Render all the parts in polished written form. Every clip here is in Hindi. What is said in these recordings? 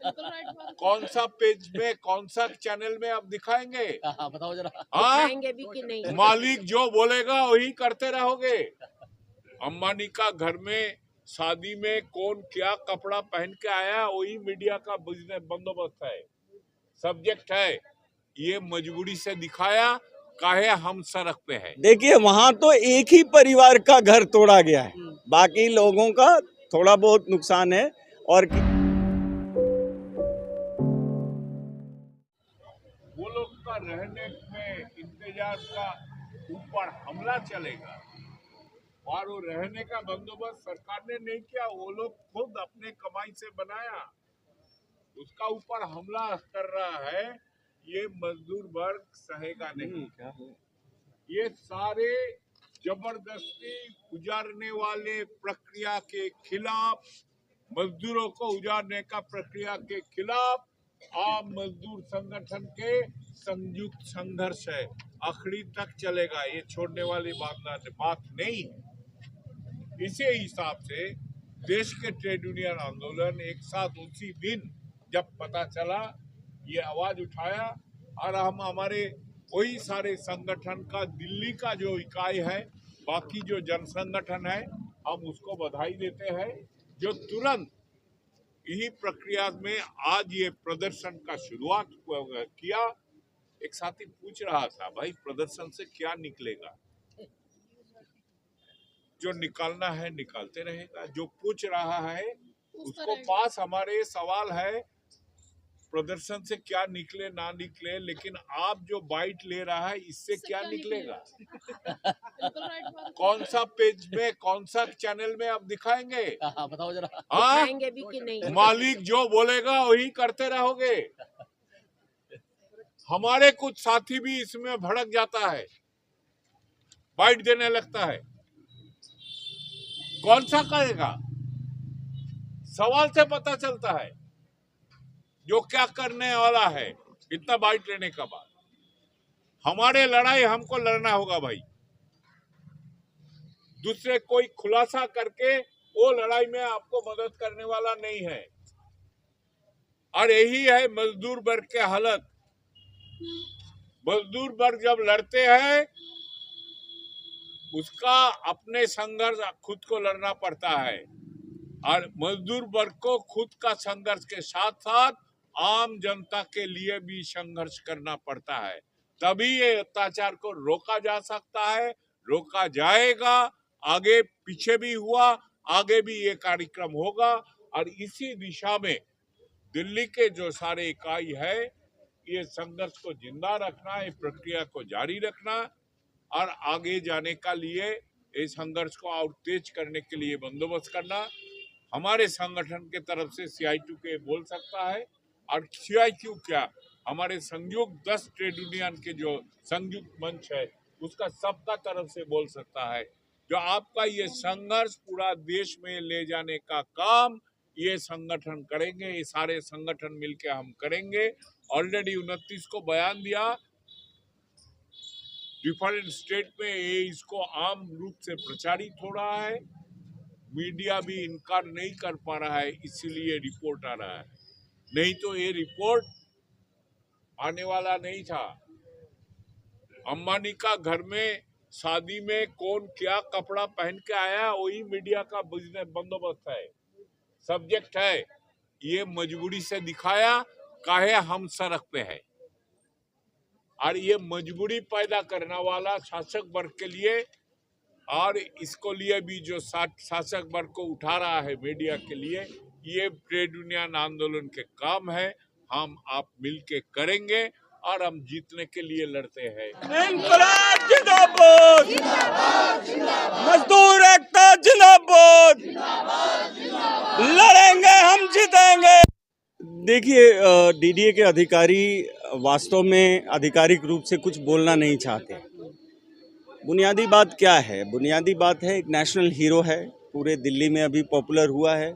कौन सा पेज में, कौन सा चैनल में आप दिखाएंगे? बताओ जरा। दिखाएंगे भी कि नहीं? मालिक जो बोलेगा वही करते रहोगे। अंबानी का घर में शादी में कौन क्या कपड़ा पहन के आया वही मीडिया का बिजनेस बंदोबस्त है, सब्जेक्ट है। ये मजबूरी से दिखाया, काहे हम सड़क पे है। देखिए वहां तो एक ही परिवार का घर तोड़ा गया है, बाकी लोगों का थोड़ा बहुत नुकसान है। और वो लोग का रहने में इंतजार का ऊपर हमला चलेगा और वो रहने का बंदोबस्त सरकार ने नहीं किया, वो लोग खुद अपने कमाई से बनाया, उसका ऊपर हमला कर रहा है। ये मजदूर वर्ग सहेगा नहीं। ये सारे जबरदस्ती उजाड़ने वाले प्रक्रिया के खिलाफ, मजदूरों को उजाड़ने का प्रक्रिया के खिलाफ आम मजदूर संगठन के संयुक्त संघर्ष है, आखिरी तक चलेगा। ये छोड़ने वाली बात नहीं है। इसी हिसाब से देश के ट्रेड यूनियन आंदोलन एक साथ उसी दिन जब पता चला ये आवाज उठाया और हम हमारे वही सारे संगठन का दिल्ली का जो इकाई है, बाकी जो जन संगठन है, हम उसको बधाई देते हैं जो तुरंत यही प्रक्रिया में आज ये प्रदर्शन का शुरुआत किया। एक साथी पूछ रहा था, भाई प्रदर्शन से क्या निकलेगा? जो निकालना है निकालते रहेगा। जो पूछ रहा है उसको पास हमारे सवाल है, प्रदर्शन से क्या निकले ना निकले, लेकिन आप जो बाइट ले रहा है इससे क्या निकलेगा? कौन सा पेज में, कौन सा चैनल में आप दिखाएंगे? बताओ जरा। दिखाएंगे भी कि नहीं? मालिक जो बोलेगा वही करते रहोगे। हमारे कुछ साथी भी इसमें भड़क जाता है, बाइट देने लगता है। कौन सा करेगा? सवाल से पता चलता है जो क्या करने वाला है। इतना बाइट लेने का बाद हमारे लड़ाई हमको लड़ना होगा भाई। दूसरे कोई खुलासा करके वो लड़ाई में आपको मदद करने वाला नहीं है। और यही है मजदूर वर्ग के हालत। मजदूर वर्ग जब लड़ते हैं उसका अपने संघर्ष खुद को लड़ना पड़ता है, और मजदूर वर्ग को खुद का संघर्ष के साथ साथ आम जनता के लिए भी संघर्ष करना पड़ता है। तभी ये अत्याचार को रोका जा सकता है, रोका जाएगा। आगे पीछे भी हुआ, आगे भी ये कार्यक्रम होगा। और इसी दिशा में दिल्ली के जो सारे इकाई है, ये संघर्ष को जिंदा रखना, ये प्रक्रिया को जारी रखना और आगे जाने का लिए इस संघर्ष को और तेज करने के लिए बंदोबस्त करना। हमारे संगठन के तरफ से CITU के बोल सकता है, और CITU क्या, हमारे संयुक्त 10 ट्रेड यूनियन के जो संयुक्त मंच है उसका सबका तरफ से बोल सकता है। जो आपका ये संघर्ष पूरा देश में ले जाने का काम ये संगठन करेंगे, ये सारे संगठन मिलकर हम करेंगे। ऑलरेडी 29 को बयान दिया, डिफरेंट स्टेट में ये इसको आम रूप से प्रचारित हो रहा है। मीडिया भी इनकार नहीं कर पा रहा है, इसीलिए रिपोर्ट आ रहा है, नहीं तो ये रिपोर्ट आने वाला नहीं था। अंबानी का घर में शादी में कौन क्या कपड़ा पहन के आया वही मीडिया का बिजनेस बंदोबस्त है, सब्जेक्ट है। ये मजबूरी से दिखाया, काहे हम सड़क पे है। और ये मजबूरी पैदा करने वाला शासक वर्ग के लिए, और इसको लिए भी जो शासक वर्ग को उठा रहा है मीडिया के लिए, ये ट्रेड यूनियन आंदोलन के काम है। हम आप मिलके करेंगे और हम जीतने के लिए लड़ते हैं। इंकलाब जिंदाबाद, मजदूर एकता जिंदाबाद, लड़ेंगे हम जीतेंगे। देखिए DDA के अधिकारी वास्तव में आधिकारिक रूप से कुछ बोलना नहीं चाहते। बुनियादी बात क्या है? बुनियादी बात है, एक नेशनल हीरो है, पूरे दिल्ली में अभी पॉपुलर हुआ है।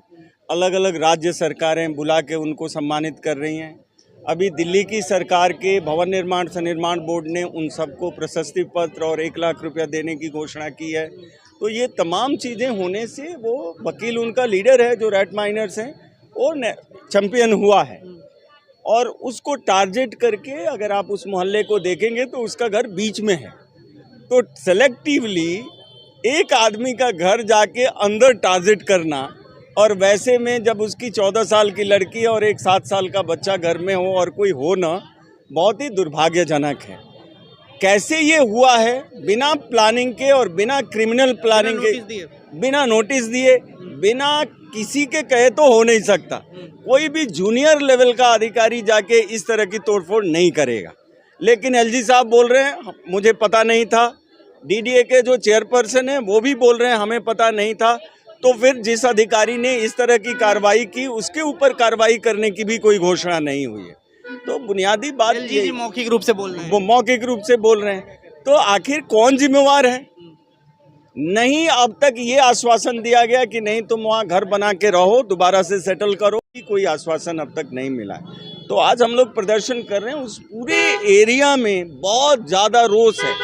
अलग अलग राज्य सरकारें बुला के उनको सम्मानित कर रही हैं। अभी दिल्ली की सरकार के भवन निर्माण सनिर्माण बोर्ड ने उन सबको प्रशस्ति पत्र और 1 लाख रुपया देने की घोषणा की है। तो ये तमाम चीज़ें होने से वो वकील उनका लीडर है जो रेट माइनर्स हैं, वो चैंपियन हुआ है, और उसको टारगेट करके अगर आप उस मोहल्ले को देखेंगे तो उसका घर बीच में है। तो सेलेक्टिवली एक आदमी का घर जाके अंदर टारगेट करना, और वैसे में जब उसकी 14 साल की लड़की और एक 7 साल का बच्चा घर में हो और कोई हो ना, बहुत ही दुर्भाग्यजनक है। कैसे ये हुआ है? बिना प्लानिंग के और बिना क्रिमिनल प्लानिंग के, बिना नोटिस दिए, बिना किसी के कहे तो हो नहीं सकता। कोई भी जूनियर लेवल का अधिकारी जाके इस तरह की तोड़फोड़ नहीं करेगा। लेकिन एलजी साहब बोल रहे हैं मुझे पता नहीं था, डीडीए के जो चेयरपर्सन है वो भी बोल रहे हैं हमें पता नहीं था। तो फिर जिस अधिकारी ने इस तरह की कार्रवाई की उसके ऊपर कार्रवाई करने की भी कोई घोषणा नहीं हुई है। तो बुनियादी बात ये मौखिक रूप से बोल रहे हैं, वो मौखिक रूप से बोल रहे हैं, तो आखिर कौन जिम्मेवार है? नहीं, अब तक ये आश्वासन दिया गया कि नहीं तुम वहाँ घर बना के रहो, दोबारा से सेटल करो, कोई आश्वासन अब तक नहीं मिला है। तो आज हम लोग प्रदर्शन कर रहे हैं, उस पूरे एरिया में बहुत ज़्यादा रोष है।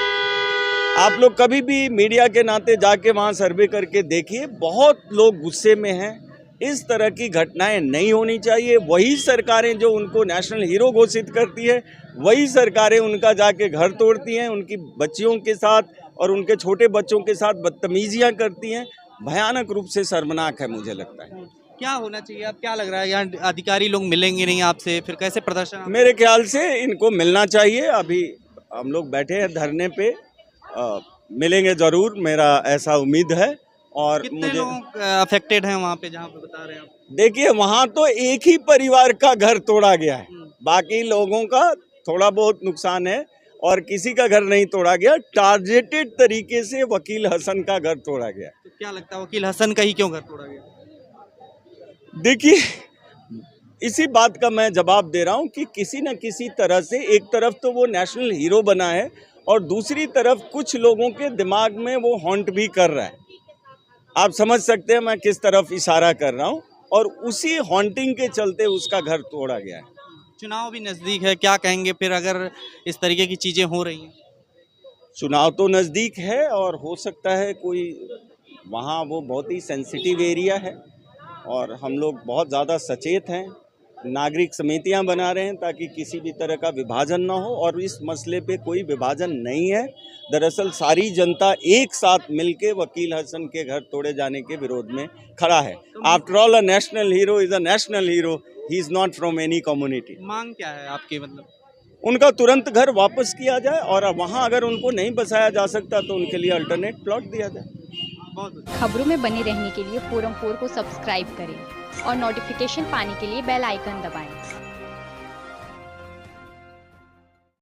आप लोग कभी भी मीडिया के नाते जाके वहाँ सर्वे करके देखिए, बहुत लोग गुस्से में हैं। इस तरह की घटनाएं नहीं होनी चाहिए। वही सरकारें जो उनको नेशनल हीरो घोषित करती है, वही सरकारें उनका जाके घर तोड़ती हैं, उनकी बच्चियों के साथ और उनके छोटे बच्चों के साथ बदतमीजियां करती हैं। भयानक रूप से शर्मनाक है मुझे लगता है। क्या होना चाहिए? अब क्या लग रहा है, यहाँ अधिकारी लोग मिलेंगे नहीं आपसे, फिर कैसे प्रदर्शन? मेरे ख्याल से इनको मिलना चाहिए। अभी हम लोग बैठे हैं धरने पे, मिलेंगे ज़रूर, मेरा ऐसा उम्मीद है। और कितने मुझे लोग अफेक्टेड हैं वहाँ पे जहाँ पे बता रहे हैं आप? देखिए, वहाँ तो एक ही परिवार का घर तोड़ा गया है, बाकी लोगों का थोड़ा बहुत नुकसान है और किसी का घर नहीं तोड़ा गया। टारगेटेड तरीके से वकील हसन का घर तोड़ा गया। तो क्या लगता है वकील हसन का ही क्यों घर तोड़ा गया? देखिए, इसी बात का मैं जवाब दे रहा हूँ कि किसी न किसी तरह से एक तरफ तो वो नेशनल हीरो बना है और दूसरी तरफ कुछ लोगों के दिमाग में वो हॉन्ट भी कर रहा है। आप समझ सकते हैं मैं किस तरफ इशारा कर रहा हूँ, और उसी हॉन्टिंग के चलते उसका घर तोड़ा गया है। चुनाव भी नज़दीक है, क्या कहेंगे फिर अगर इस तरीके की चीज़ें हो रही हैं? चुनाव तो नज़दीक है और हो सकता है कोई वहाँ, वो बहुत ही सेंसिटिव एरिया है और हम लोग बहुत ज़्यादा सचेत हैं। नागरिक समितियां बना रहे हैं ताकि किसी भी तरह का विभाजन ना हो, और इस मसले पे कोई विभाजन नहीं है। दरअसल सारी जनता एक साथ मिलके वकील हसन के घर तोड़े जाने के विरोध में खड़ा है। After all a national hero is a national hero, he is not from any community. मांग क्या है आपकी? मतलब उनका तुरंत घर वापस किया जाए, और वहाँ अगर उनको नहीं बसाया जा सकता तो उनके लिए अल्टरनेट प्लॉट दिया जाए। बहुत खबरों में बने रहने के लिए फोरम 4 को सब्सक्राइब करें और नोटिफिकेशन पाने के लिए बेल आइकन दबाएं।